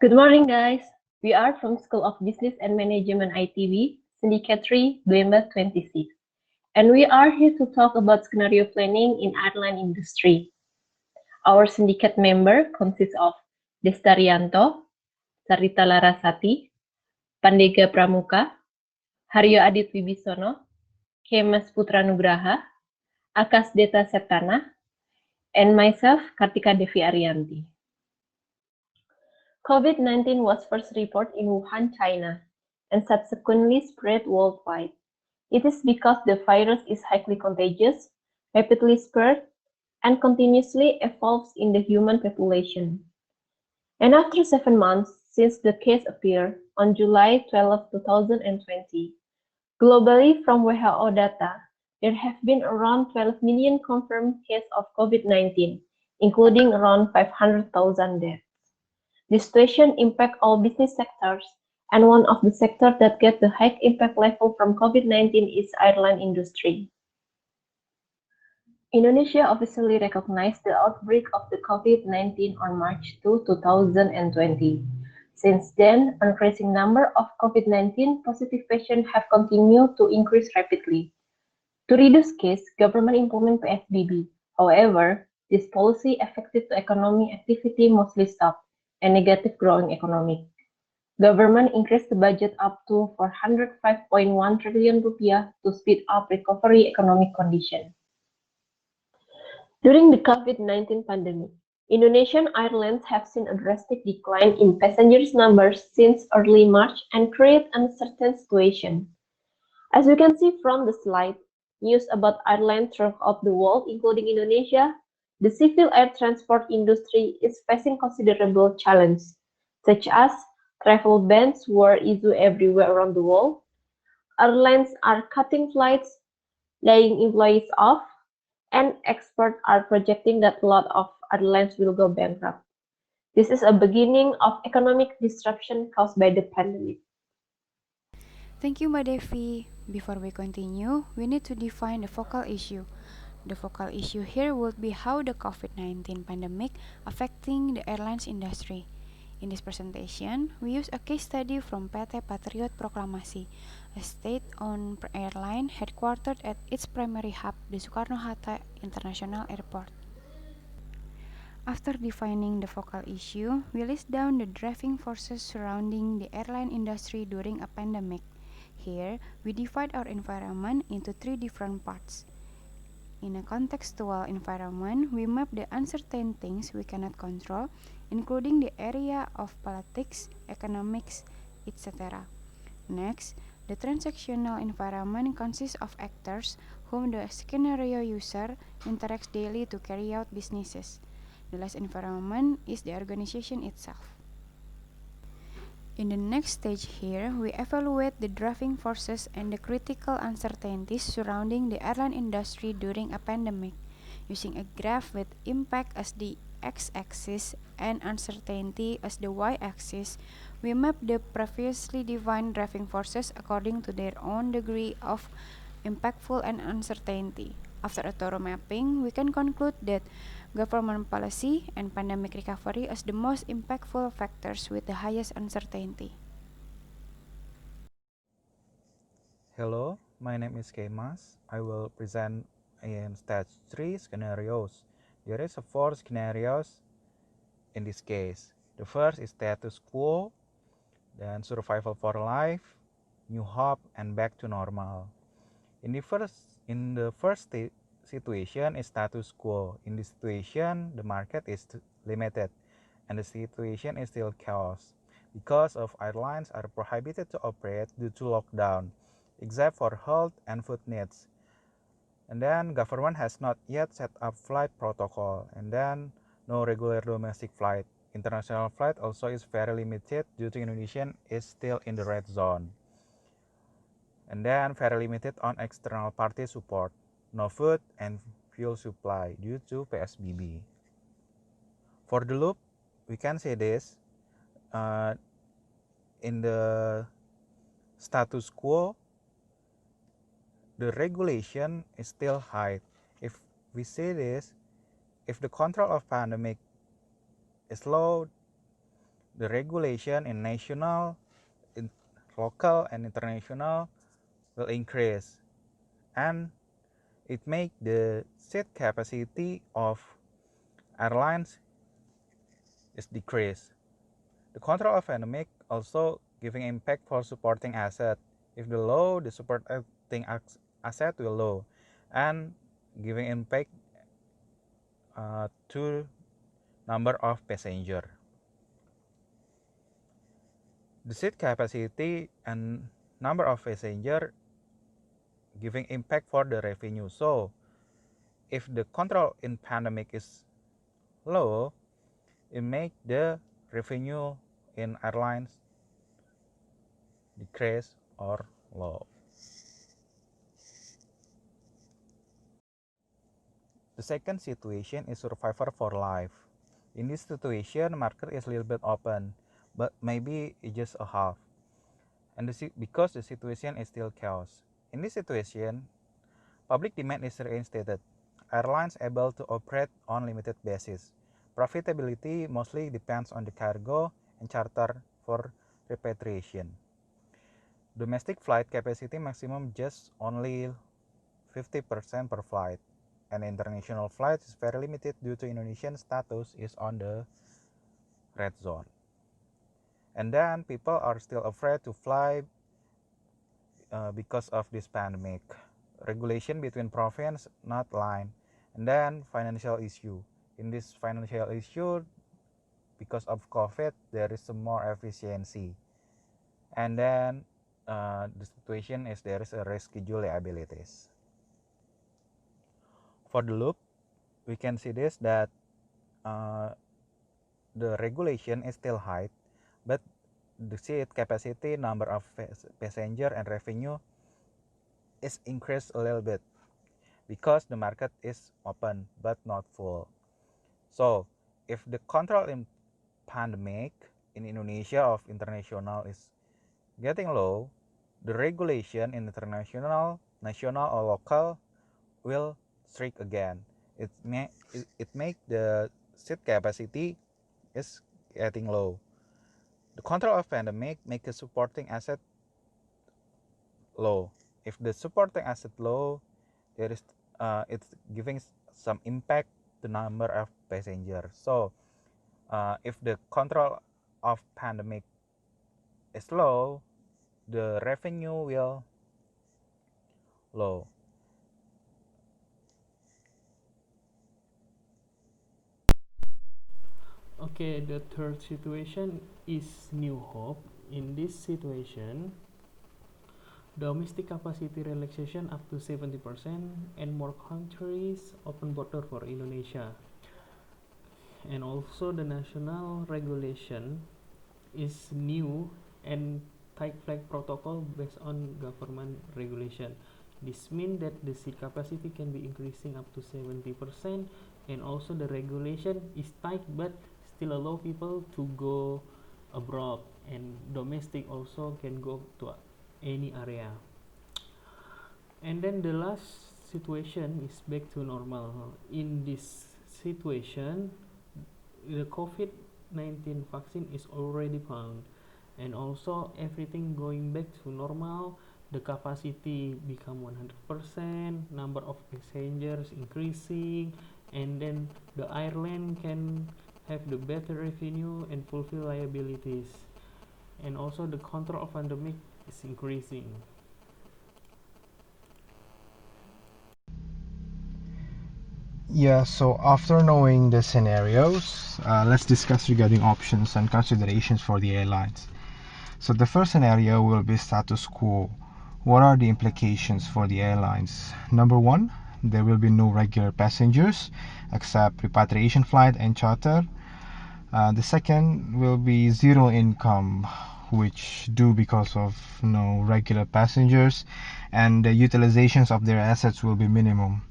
Good morning, guys. We are from School of Business and Management ITB, Syndicate 3, BLEMBA 26. And we are here to talk about scenario planning in airline industry. Our syndicate member consists of Destarianto, Sarita Larasati, Pandega Pramuka, Haryo Adit Wibisono, Kemas Putra Nugraha, Akas Deta Setana, and myself, Kartika Devi Arianti. COVID-19 was first reported in Wuhan, China, and subsequently spread worldwide. It is because the virus is highly contagious, rapidly spread, and continuously evolves in the human population. And after 7 months since the case appeared on July 12, 2020, globally from WHO data, there have been around 12 million confirmed cases of COVID-19, including around 500,000 deaths. This situation impacts all business sectors, and one of the sectors that get the high impact level from COVID-19 is airline industry. Indonesia officially recognized the outbreak of the COVID-19 on March 2, 2020. Since then, an increasing number of COVID-19 positive patients have continued to increase rapidly. To reduce cases, government implement PSBB. However, this policy affected the economic activity mostly stopped and negative growing economic. Government increased the budget up to 405.1 trillion rupiah to speed up recovery economic condition. During the COVID-19 pandemic, Indonesian airlines have seen a drastic decline in passengers numbers since early March and create an uncertain situation. As you can see from the slide, news about airlines throughout the world, including Indonesia, the civil air transport industry is facing considerable challenges, such as travel bans were issued everywhere around the world, airlines are cutting flights, laying employees off, and experts are projecting that a lot of airlines will go bankrupt. This is a beginning of economic disruption caused by the pandemic. Thank you, Mbak Devi. Before we continue, we need to define the focal issue. The focal issue here would be how the COVID-19 pandemic affecting the airlines industry. In this presentation, we use a case study from PT Patriot Proklamasi, a state-owned airline headquartered at its primary hub, the Soekarno-Hatta International Airport. After defining the focal issue, we list down the driving forces surrounding the airline industry during a pandemic. Here, we divide our environment into three different parts. In a contextual environment, we map the uncertain things we cannot control, including the area of politics, economics, etc. Next, the transactional environment consists of actors whom the scenario user interacts daily to carry out businesses. The last environment is the organization itself. In the next stage here, we evaluate the driving forces and the critical uncertainties surrounding the airline industry during a pandemic. Using a graph with impact as the x-axis and uncertainty as the y-axis, we map the previously defined driving forces according to their own degree of impactful and uncertainty. After a thorough mapping, we can conclude that government policy and pandemic recovery as the most impactful factors with the highest uncertainty. Hello, my name is Kemas. I will present in stage 3 scenarios. There is 4 scenarios in this case. The first is status quo, then survival for life, new hope, and back to normal. In the first situation is status quo. In this situation, the market is limited, and the situation is still chaos because of airlines are prohibited to operate due to lockdown, except for health and food needs. And then government has not yet set up flight protocol, and then no regular domestic flight. International flight also is very limited due to Indonesia is still in the red zone. And then very limited on external party support, no food and fuel supply due to PSBB. For the loop, we can say this, in the status quo, the regulation is still high. If we say this, if the control of pandemic is low, the regulation in national, local, and international will increase, and it make the seat capacity of airlines is decreased. The control of pandemic also giving impact for supporting asset. If the low, the supporting asset will low, and giving impact to number of passenger. The seat capacity and number of passenger giving impact for the revenue. So if the control in pandemic is low, it make the revenue in airlines decrease or low. The second situation is survivor for life. In this situation, market is a little bit open, but maybe it's just a half. And because the situation is still chaos. In this situation, public demand is reinstated. Airlines able to operate on limited basis. Profitability mostly depends on the cargo and charter for repatriation. Domestic flight capacity maximum just only 50% per flight, and international flights is very limited due to Indonesian status is on the red zone. And then people are still afraid to fly because of this pandemic. Regulation between province not aligned, and then financial issue. In this financial issue, because of COVID, there is some more efficiency, and then the situation is there is a reschedule liabilities. For the loop, we can see this that the regulation is still high, but the seat capacity, number of passenger, and revenue is increased a little bit because the market is open but not full. So if the control in pandemic in Indonesia of international is getting low, the regulation in international, national, or local will strict again. It make the seat capacity is getting low. The control of pandemic make the supporting asset low. If the supporting asset low, there is it's giving some impact to number of passengers. So if the control of pandemic is low, the revenue will low. Okay, the third situation is New Hope. In this situation, domestic capacity relaxation up to 70% and more countries open border for Indonesia. And also the national regulation is new and type flag protocol based on government regulation. This means that the seat capacity can be increasing up to 70%, and also the regulation is tight but still allow people to go abroad, and domestic also can go to any area. And then the last situation is back to normal. In this situation, the COVID-19 vaccine is already found, and also everything going back to normal. The capacity become 100%, number of passengers increasing, and then the airline can have the better revenue and fulfill liabilities, and also the control of pandemic is increasing. Yeah, so after knowing the scenarios, let's discuss regarding options and considerations for the airlines. So the first scenario will be status quo. What are the implications for the airlines? Number one, there will be no regular passengers except repatriation flight and charter. The second will be zero income, which due because of no regular passengers, and the utilizations of their assets will be minimum.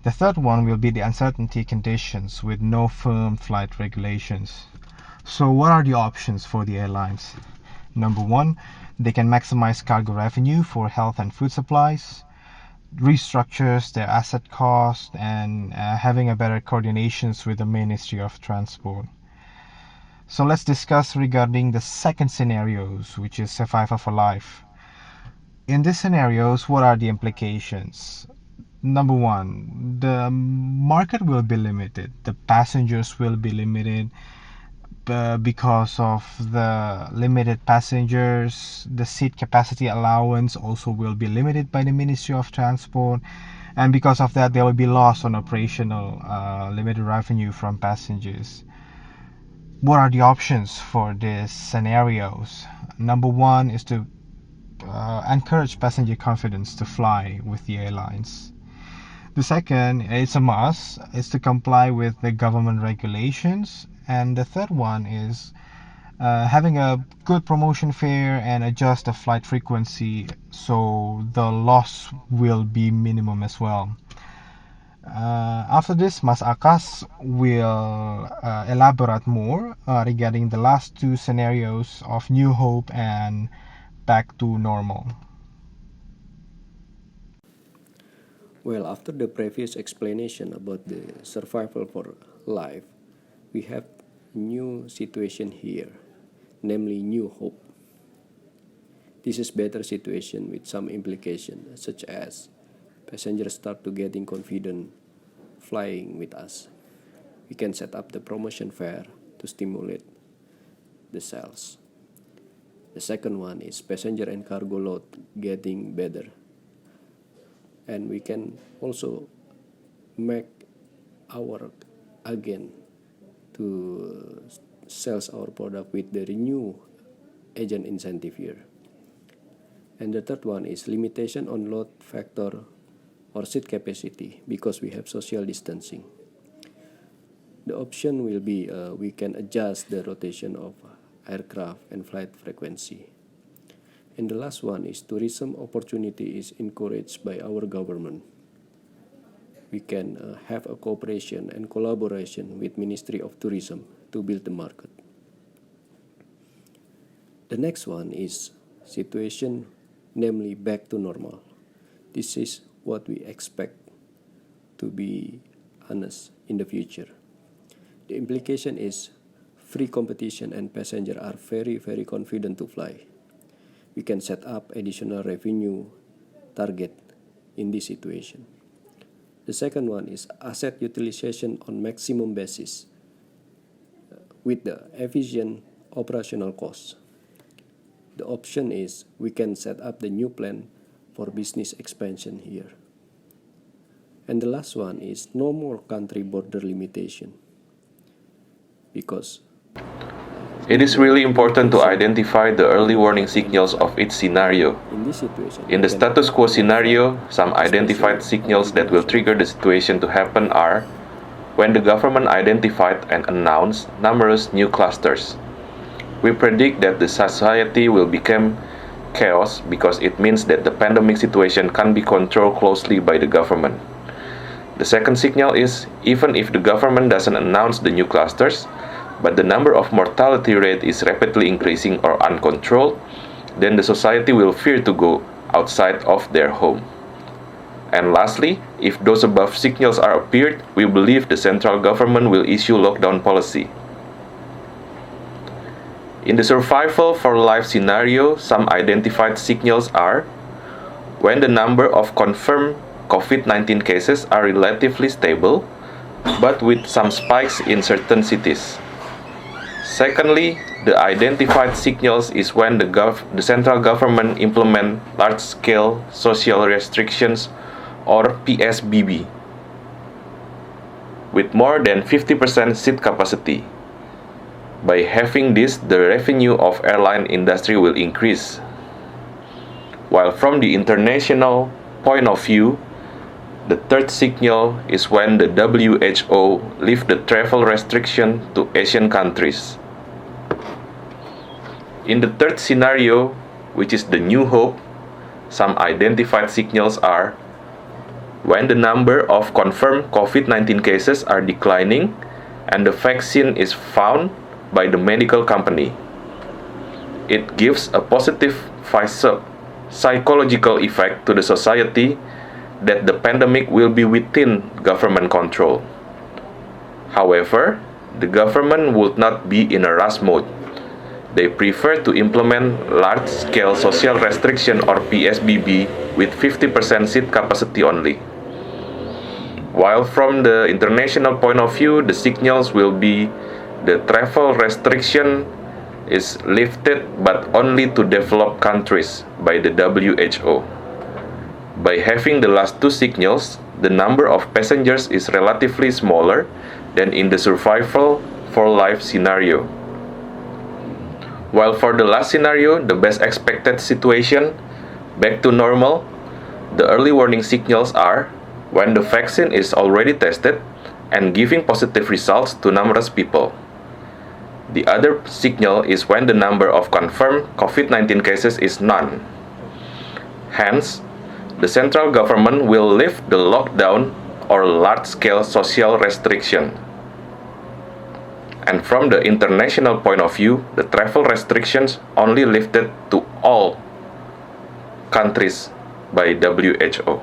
The third one will be the uncertainty conditions with no firm flight regulations. So what are the options for the airlines? Number one, they can maximize cargo revenue for health and food supplies, restructures their asset cost, and having a better coordinations with the Ministry of Transport. So let's discuss regarding the second scenarios, which is survival for life. In these scenarios, what are the implications? Number one, the market will be limited. The passengers will be limited because of the limited passengers. The seat capacity allowance also will be limited by the Ministry of Transport, and because of that, there will be loss on operational limited revenue from passengers. What are the options for these scenarios? Number one is to encourage passenger confidence to fly with the airlines. The second, it's a must, is to comply with the government regulations. And the third one is having a good promotion fare and adjust the flight frequency so the loss will be minimum as well. After this, Mas Akas will elaborate more regarding the last two scenarios of New Hope and Back to Normal. Well, after the previous explanation about the survival for life, we have new situation here, namely New Hope. This is better situation with some implication, such as passengers start to getting confident flying with us. We can set up the promotion fare to stimulate the sales. The second one is passenger and cargo load getting better. And we can also make our agent to sell our product with the renew agent incentive here. And the third one is limitation on load factor or seat capacity because we have social distancing. The option will be we can adjust the rotation of aircraft and flight frequency. And the last one is tourism opportunity is encouraged by our government. We can have a cooperation and collaboration with Ministry of Tourism to build the market. The next one is situation, namely back to normal. This is what we expect to be honest in the future. The implication is free competition and passengers are very, very confident to fly. We can set up additional revenue target in this situation. The second one is asset utilization on maximum basis with the efficient operational costs. The option is we can set up the new plan for business expansion here. And the last one is no more country border limitation because it is really important to identify the early warning signals of each scenario. in this situation, In the status quo scenario, some identified signals that will trigger the situation to happen are when the government identified and announced numerous new clusters. We predict that the society will become chaos because it means that the pandemic situation can't be controlled closely by the government. The second signal is even if the government doesn't announce the new clusters, but the number of mortality rate is rapidly increasing or uncontrolled, then the society will fear to go outside of their home. And lastly, if those above signals are appeared, we believe the central government will issue lockdown policy. In the survival for life scenario, some identified signals are when the number of confirmed COVID-19 cases are relatively stable, but with some spikes in certain cities. Secondly, the identified signals is when the central government implement large-scale social restrictions or PSBB with more than 50% seat capacity. By having this, the revenue of airline industry will increase. While from the international point of view, the third signal is when the WHO lift the travel restriction to Asian countries. In the third scenario, which is the New Hope, some identified signals are when the number of confirmed COVID-19 cases are declining and the vaccine is found by the medical company. It gives a positive psychological effect to the society that the pandemic will be within government control. However, the government would not be in a rush mode. They prefer to implement large-scale social restriction or PSBB with 50% seat capacity only. While from the international point of view, the signals will be the travel restriction is lifted but only to developed countries by the WHO. By having the last two signals, the number of passengers is relatively smaller than in the survival for life scenario. While for the last scenario, the best expected situation, back to normal, the early warning signals are when the vaccine is already tested and giving positive results to numerous people. The other signal is when the number of confirmed COVID-19 cases is none. Hence, the central government will lift the lockdown or large-scale social restriction. And from the international point of view, the travel restrictions only lifted to all countries by WHO.